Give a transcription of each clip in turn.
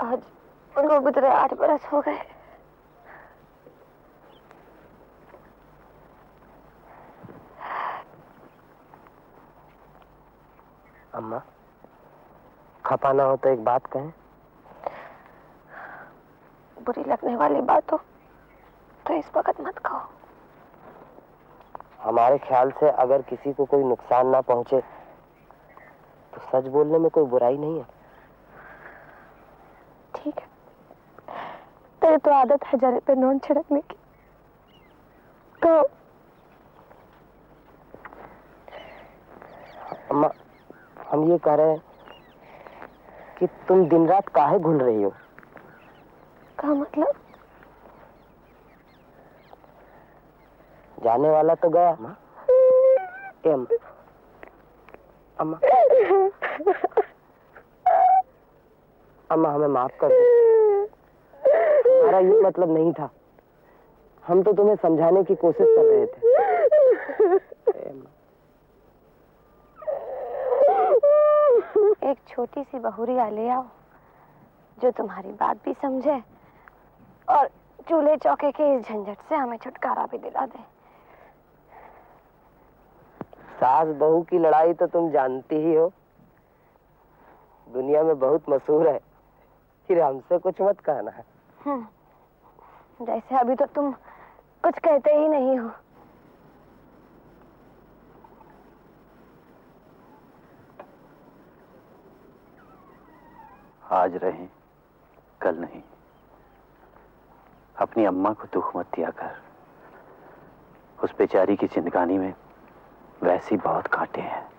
आज उनको गुजरे 8 बरस हो गए। अम्मा, खपा ना हो तो एक बात कहें। बुरी लगने वाली बात हो तो इस वक्त मत कहो। हमारे ख्याल से अगर किसी को कोई नुकसान ना पहुंचे तो सच बोलने में कोई बुराई नहीं है। ठीक है, तेरी तो आदत है जरे पे नून छिड़कने की। तो अम्मा, हम ये कह रहे हैं कि तुम दिन रात काहे घुल रही हो? क्या मतलब? जाने वाला तो गया। अम्मा, अम्मा, अम्मा हमें माफ कर दो। हमारा ये मतलब नहीं था। हम तो तुम्हें समझाने की कोशिश कर रहे थे। एक छोटी सी बहुरिया ले आओ जो तुम्हारी बात भी समझे और चूल्हे चौके के इस झंझट से हमें छुटकारा भी दिला दे। सास बहू की लड़ाई तो तुम जानती ही हो, दुनिया में बहुत मशहूर है। फिर हमसे कुछ मत कहना है। जैसे अभी तो तुम कुछ कहते ही नहीं हो। आज रहें कल नहीं। अपनी अम्मा को दुख मत दिया कर। उस बेचारी की जिंदगानी में वैसे ही बहुत कांटे हैं।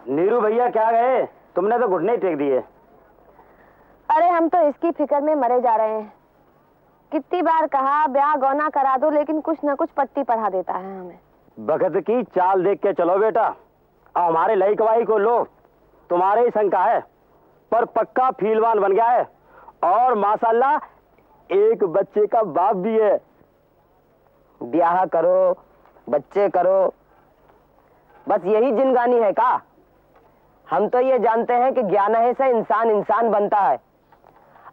नीरू भैया क्या गए? तुमने तो घुटने ही टेक दिए। अरे हम तो इसकी फिक्र में मरे जा रहे हैं। कितनी बार कहा ब्याह गौना करा दो, लेकिन कुछ न कुछ पट्टी पढ़ा देता है हमें। बखत की चाल देख के चलो बेटा। हमारे लईकवाई को लो, तुम्हारे ही शंका है, पर पक्का फीलवान बन गया है और माशाल्लाह एक बच्चे का बाप भी है। ब्याह करो, बच्चे करो, बस यही जिंदगानी है का? हम तो ये जानते हैं कि ज्ञान है से इंसान इंसान बनता है।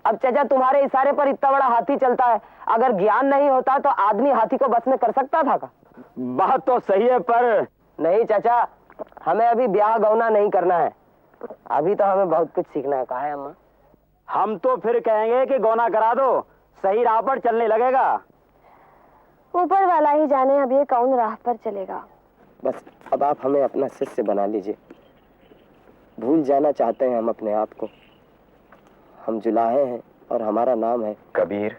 अब चाचा तुम्हारे इशारे पर इतना बड़ा हाथी चलता है, अगर ज्ञान नहीं होता तो आदमी हाथी को बस में कर सकता था का? बात तो सही है, पर नहीं चाचा, हमें अभी ब्याह गौना नहीं करना है। अभी तो हमें बहुत कुछ सीखना है। कहा है अम्मा? हम तो फिर कहेंगे कि गौना करा दो, सही राह पर चलने लगेगा। ऊपर वाला ही जाने अब ये कौन राह पर चलेगा। बस अब आप हमें अपना शिष्य बना लीजिए। भूल जाना चाहते हैं हम अपने आप को। हम जुलाहे हैं और हमारा नाम है कबीर।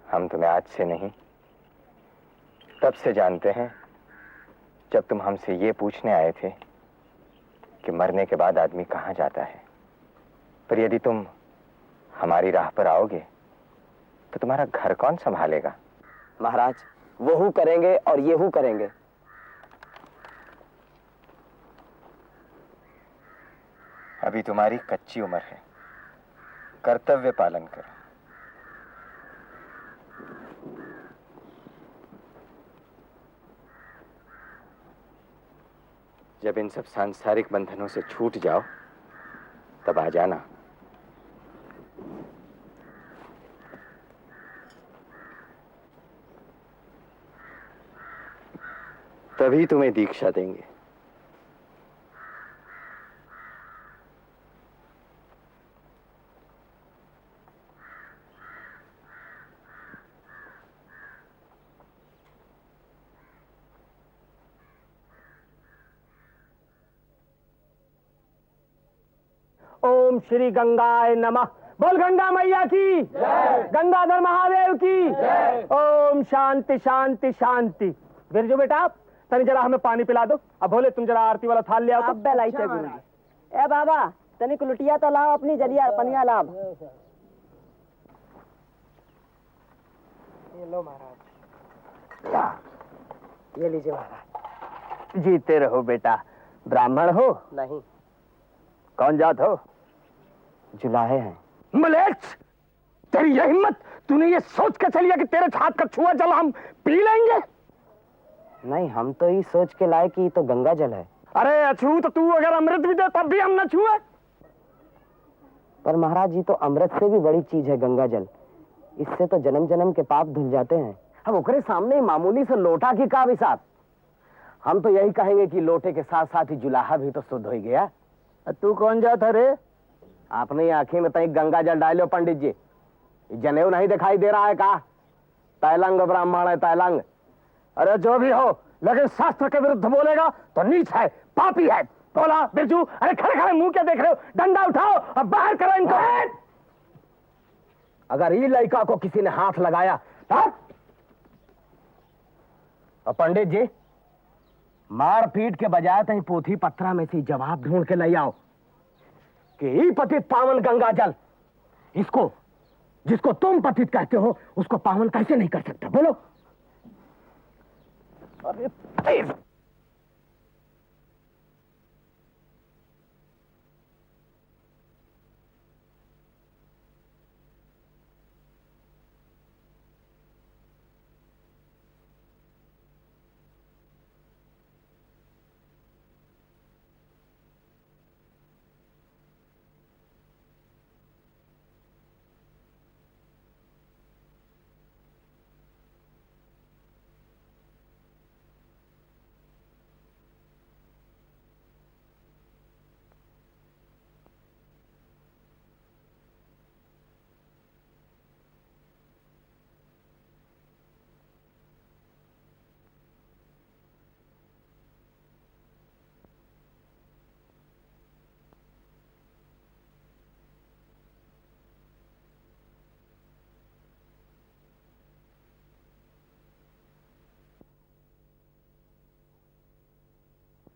हम तुम्हें आज से नहीं तब से जानते हैं जब तुम हमसे ये पूछने आए थे कि मरने के बाद आदमी कहाँ जाता है। पर यदि तुम हमारी राह पर आओगे तो तुम्हारा घर कौन संभालेगा? महाराज, वो हु करेंगे और ये हु करेंगे। अभी तुम्हारी कच्ची उम्र है, कर्तव्य पालन करो। जब इन सब सांसारिक बंधनों से छूट जाओ तब आ जाना। तभी तुम्हें दीक्षा देंगे। ओम श्री गंगाय नमः। बोल गंगा मैया की जय, गंगाधर महादेव की जय। ओम शांति शांति शांति। बिरजू बेटा, तनी जरा हमें पानी पिला दो। अब भोले तुम जरा आरती वाला थाल ले आओ। अब बेलाई से गुरुजी। ए बाबा, तनिक लुटिया तो लाओ, अपनी जलिया पनिया लाभ। ये लो महाराज। ये लीजिए महाराज। जीते रहो बेटा। ब्राह्मण हो? नहीं, कौन जात हो? जुलाहे हैं। मलेच्छ, तेरी यह हिम्मत! तूने ये सोच के चलिया कि तेरे हाथ का छुआ जल हम पी लेंगे? नहीं, हम तो ये सोच के लाए कि ये तो गंगा जल है। अरे अछूत, तू अगर अमृत भी दे तब भी हम न छुए। पर महाराज, ये तो अमृत से भी बड़ी चीज है गंगा जल। इससे तो जन्म जन्म के पाप धुल जाते हैं। अब ओकरे सामने मामूली से लोटा की का विसात। हम तो यही कहेंगे कि लोटे के साथ साथ ही जुलाहा भी तो शुद्ध हो गया। तू कौन जात है रे? आपने आंखें में तई गंगा जल डालो पंडित जी। जनेऊ नहीं दिखाई दे रहा है का? तैलंग ब्राह्मण है, तैलंग। अरे जो भी हो, लेकिन शास्त्र के विरुद्ध बोलेगा तो नीच है, पापी है। बोला बिरजू, अरे खड़े खड़े मुंह क्या देख रहे हो? डंडा उठाओ और बाहर करो इनको। अगर ये लड़का को किसी ने हाथ लगाया और पंडित जी, मार पीट के बजाय तही पोथी पत्रा में से जवाब ढूंढ के ले आओ कि ई पतित पावन गंगा जल, इसको जिसको तुम पतित कहते हो उसको पावन कैसे नहीं कर सकता? बोलो। अरे तेज!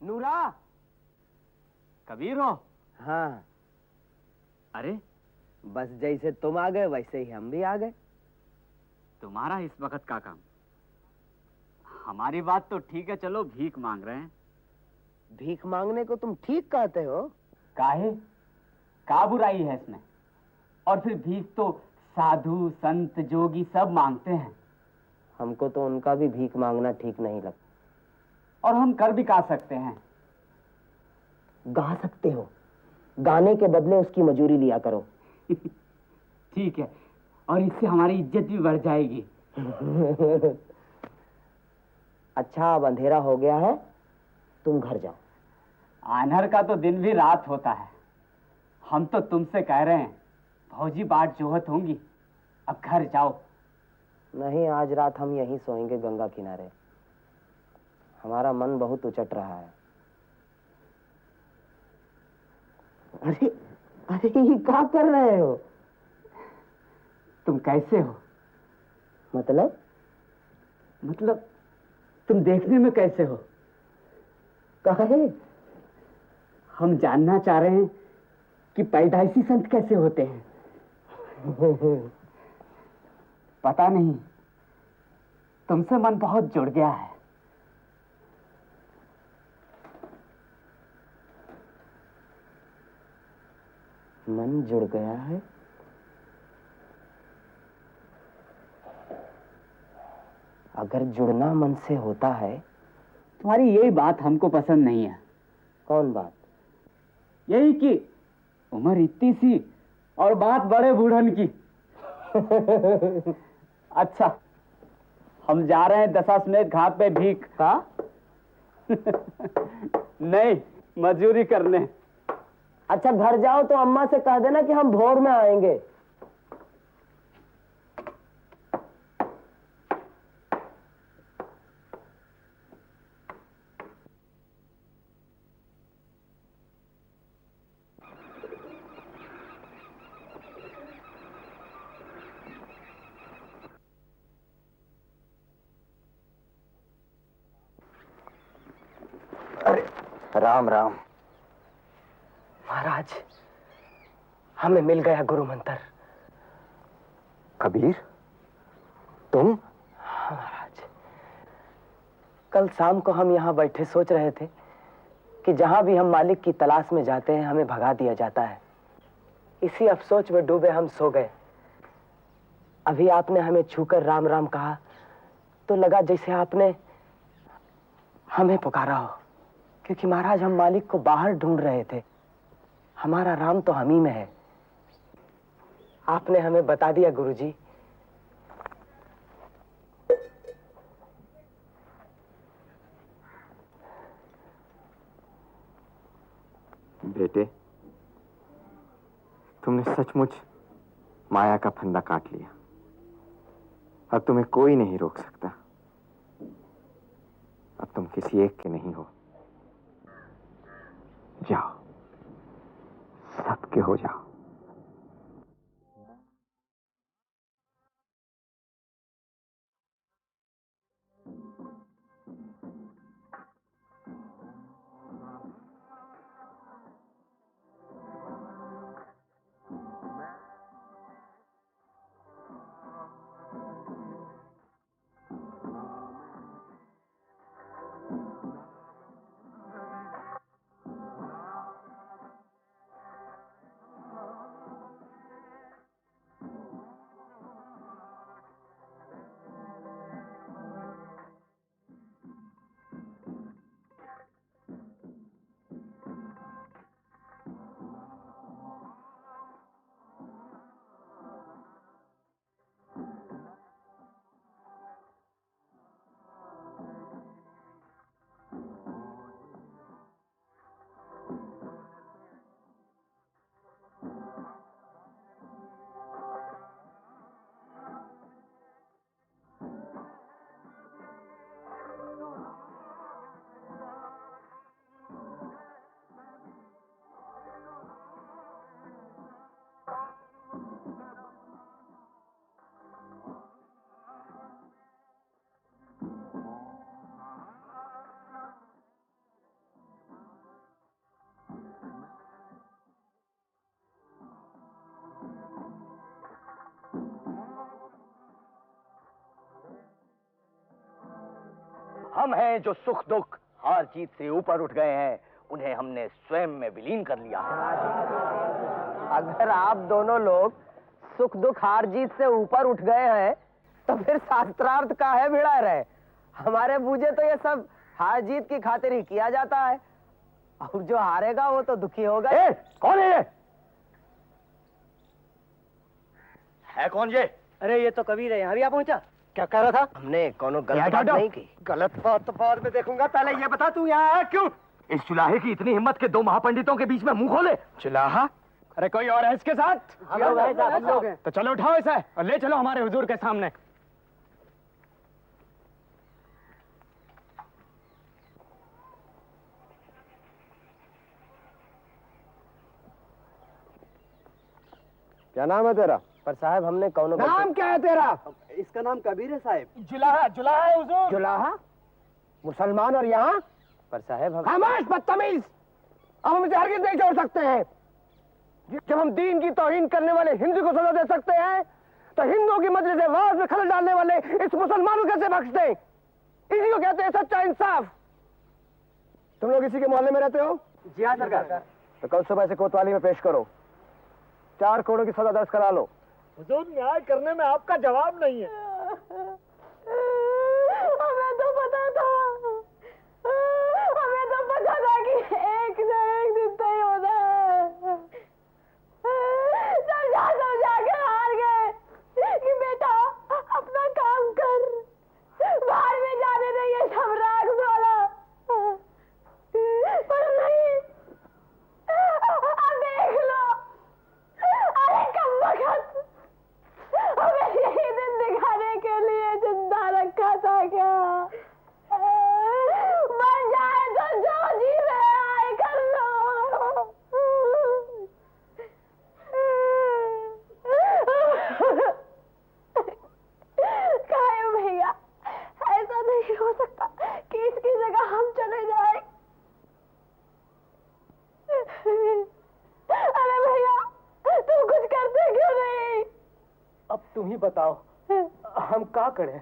नूरा, कबीर हो? हाँ, अरे बस जैसे तुम आ गए वैसे ही हम भी आ गए। तुम्हारा इस वक्त का काम? हमारी बात तो ठीक है, चलो भीख मांग रहे हैं। भीख मांगने को तुम ठीक कहते हो। काहे? का बुराई है इसमें? और फिर भीख तो साधु संत जोगी सब मांगते हैं। हमको तो उनका भी भीख मांगना ठीक नहीं लगता। और हम कर भी का सकते हैं? गा सकते हो, गाने के बदले उसकी मजूरी लिया करो। ठीक है, और इससे हमारी इज्जत भी बढ़ जाएगी। अच्छा, अब अंधेरा हो गया है, तुम घर जाओ। आन्हर का तो दिन भी रात होता है। हम तो तुमसे कह रहे हैं, भौजी बाट जोहत होंगी, अब घर जाओ। नहीं, आज रात हम यहीं सोएंगे गंगा किनारे। हमारा मन बहुत उचट रहा है। अरे अरे, ये क्या कर रहे हो? तुम कैसे हो? मतलब तुम देखने में कैसे हो? काहे? हम जानना चाह रहे हैं कि पैदाइशी संत कैसे होते हैं। पता नहीं, तुमसे मन बहुत जुड़ गया है। मन जुड़ गया है? अगर जुड़ना मन से होता है। तुम्हारी यही बात हमको पसंद नहीं है। कौन बात? यही कि उम्र इतनी सी और बात बड़े बूढ़न की। अच्छा, हम जा रहे हैं दशाश्वमेध घाट पे भीख का। नहीं, मजूरी करने। अच्छा, घर जाओ तो अम्मा से कह देना कि हम भोर में आएंगे। अरे राम राम। महाराज, हमें मिल गया गुरु मंत्र। कबीर, तुम? हाँ महाराज, कल शाम को हम यहाँ बैठे सोच रहे थे कि जहां भी हम मालिक की तलाश में जाते हैं हमें भगा दिया जाता है। इसी अफसोच में डूबे हम सो गए। अभी आपने हमें छूकर राम राम कहा तो लगा जैसे आपने हमें पुकारा हो, क्योंकि महाराज हम मालिक को बाहर ढूंढ रहे थे। हमारा राम तो हम ही में है। आपने हमें बता दिया गुरुजी। बेटे, तुमने सचमुच माया का फंदा काट लिया। अब तुम्हें कोई नहीं रोक सकता। अब तुम किसी एक के नहीं हो। जाओ, सबके हो जाओ। हम हैं जो सुख दुख हार जीत से ऊपर उठ गए हैं, उन्हें हमने स्वयं में विलीन कर लिया। अगर आप दोनों लोग सुख दुख हार जीत से ऊपर उठ गए हैं तो फिर शास्त्रार्थ का है भिड़ा रहे। हमारे बूझे तो ये सब हार जीत की खातिर ही किया जाता है, और जो हारेगा वो तो दुखी होगा। कौन है ये? है कौन ये? अरे ये तो कबीर है, यहाँ भी आ पहुंचा। क्या कह रहा था? हमने कोनो गलत बात नहीं की। गलत बात तो बाद में देखूंगा, पहले ये बता तू यहाँ आया क्यों? इस चुलाहे की इतनी हिम्मत के दो महापंडितों के बीच में मुंह खोले। चुलाहा? अरे कोई और है इसके साथ? हम लोग हैं। तो चलो उठाओ इसे और ले चलो हमारे हुजूर के सामने। क्या नाम है तेरा? पर साहब हमने कौनो नाम क्या है तेरा? इसका नाम कबीर है साहब। जुलाहा जुलाहा है हुजूर। जुलाहा? मुसलमान और यहाँ? पर साहब हम खामोश बदतमीज! अब हम इसे हरगिज नहीं छोड़ सकते हैं। जब हम दीन की तौहीन करने वाले हिंदू को सजा दे सकते हैं तो हिंदुओं की मजलिस वाज में खलल डालने वाले इस मुसलमान को कैसे बख्श दें? इसी को कहते हैं सच्चा इंसाफ। तुम लोग इसी के मोहल्ले में रहते हो? जी हाँ सरकार। तो कल सुबह से कोतवाली में पेश करो, 4 करोड़ की सजा दर्ज करा लो। हुजूर न्याय करने में आपका जवाब नहीं है। हमें तो पता था, हमें तो पता था कि एक न एक दिन तय होना है। समझा कर हार गए कि बेटा अपना काम कर, बाहर में जाने दे ये सब राग वाला। पर नहीं, अब देख लो, अरे कम वक्त हमें यही दिन दिखाने के लिए जिंदा रखा था क्या? मर जाए तो जो जी रहे आए कर लो। काहे भैया, ऐसा नहीं हो सकता कि इसकी जगह हम चले जाए। अरे भैया, तुम कुछ करते क्यों नहीं? अब तुम ही बताओ हम क्या करें?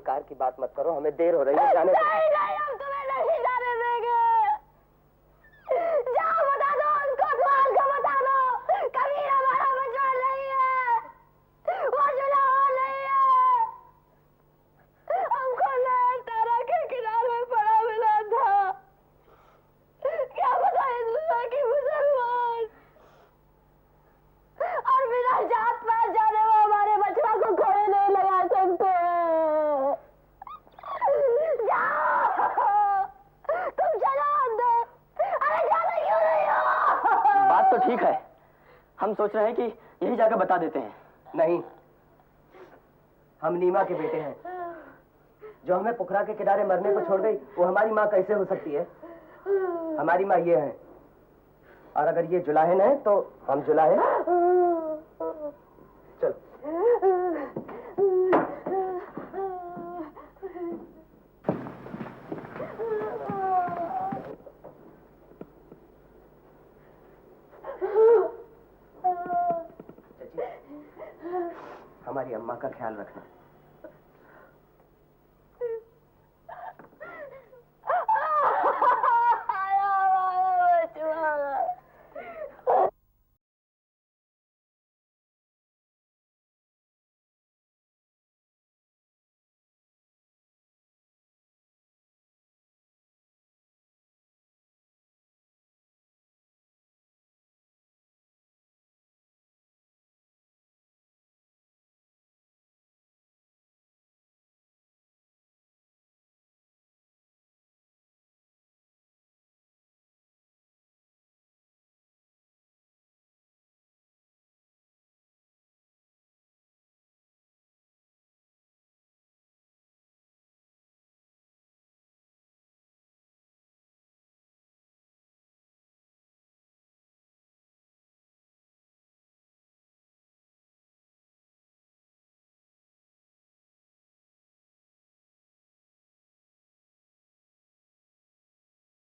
बेकार की बात मत करो, हमें देर हो रही है, जाने दो। नहीं नहीं, हम तुम्हें नहीं जाने देंगे। जाओ बता दो उसको, द्वार को बता दो, कबीर हमारा बचवा नहीं है, वो जुलाहा नहीं है। हमको नहर तारा के किनारे पड़ा मिला था, क्या पता हिंदू है कि मुसलमान, और बिना जात पात जाने वो हमारे बचवा को घोड़े नहीं लगा सकते। जाओ, तुम चलो अंदर। अरे जाते क्यों नहीं हो? बात तो ठीक है, हम सोच रहे हैं कि यही जाकर बता देते हैं। नहीं, हम नीमा के बेटे हैं। जो हमें पोखरा के किनारे मरने को छोड़ गई, वो हमारी माँ कैसे हो सकती है? हमारी माँ ये है, और अगर ये जुलाहे है तो हम जुलाहे। चलो। चाची, हमारी अम्मा का ख्याल रखना।